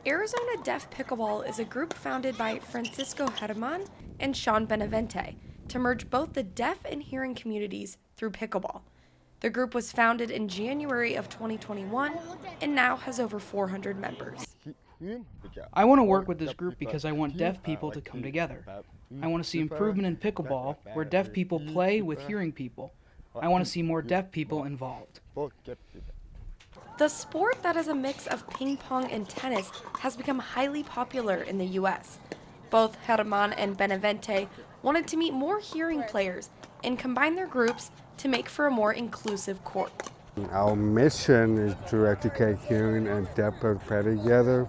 Arizona Deaf Pickleball is a group founded by Francisco German and Shawn Benavente to merge both the deaf and hearing communities through pickleball. The group was founded in January of 2021 and now has over 400 members. I want to work with this group because I want deaf people to come together. I want to see improvement in pickleball where deaf people play with hearing people. I want to see more deaf people involved. The sport that is a mix of ping pong and tennis has become highly popular in the U.S. Both German and Benavente wanted to meet more hearing players and combine their groups to make for a more inclusive court. Our mission is to educate hearing and deaf players play together.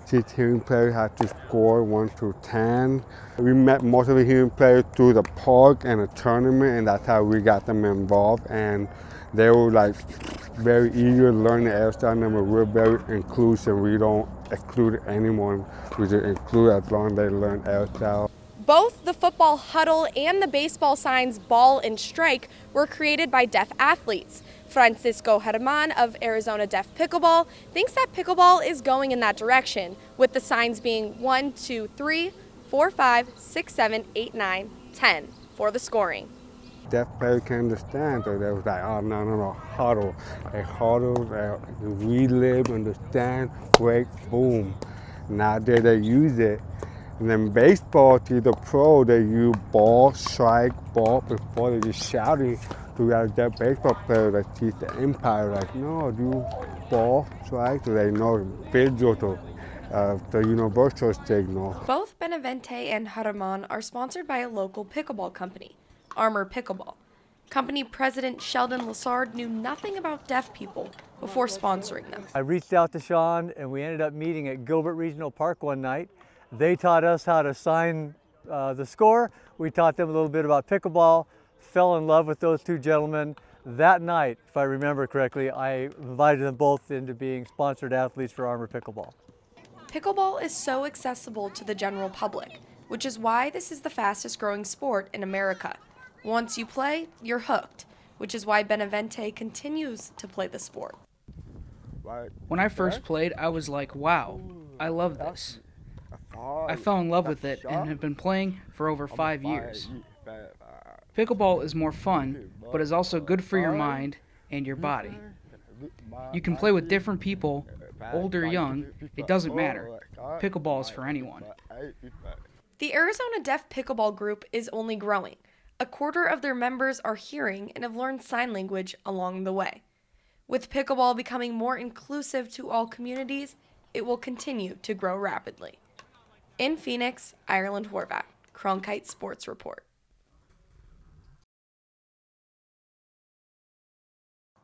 Teach hearing players how to score 1 to 10. We met most of the hearing players through the park and a tournament, and that's how we got them involved. And they were like very eager to learn the hairstyle, and we're very inclusive. We don't exclude anyone. We just include as long as they learn hairstyle. Both the football huddle and the baseball signs ball and strike were created by deaf athletes. Francisco German of Arizona Deaf Pickleball thinks that pickleball is going in that direction, with the signs being 1, 2, 3, 4, 5, 6, 7, 8, 9, 10 for the scoring. Deaf players can understand, so they was like, oh, no, huddle. They huddle, they relive, understand, break, boom. Nowadays they use it. And then baseball, to the pro, they use ball, strike, ball, before they just shouting. So we have that baseball player that teach the umpire, like, no, do ball, strike, so they know visual, the universal signal. Both Benavente and German are sponsored by a local pickleball company, Armor Pickleball. Company president Sheldon Lassard knew nothing about deaf people before sponsoring them. I reached out to Shawn and we ended up meeting at Gilbert Regional Park one night. They taught us how to sign the score. We taught them a little bit about pickleball, fell in love with those two gentlemen. That night, if I remember correctly, I invited them both into being sponsored athletes for Armor Pickleball. Pickleball is so accessible to the general public, which is why this is the fastest growing sport in America. Once you play, you're hooked, which is why Benavente continues to play the sport. When I first played, I was like, wow, I love this. I fell in love with it and have been playing for over 5 years. Pickleball is more fun, but is also good for your mind and your body. You can play with different people, old or young, it doesn't matter. Pickleball is for anyone. The Arizona Deaf Pickleball Group is only growing. A quarter of their members are hearing and have learned sign language along the way. With pickleball becoming more inclusive to all communities, it will continue to grow rapidly. In Phoenix, Ireland Horvath, Cronkite Sports Report.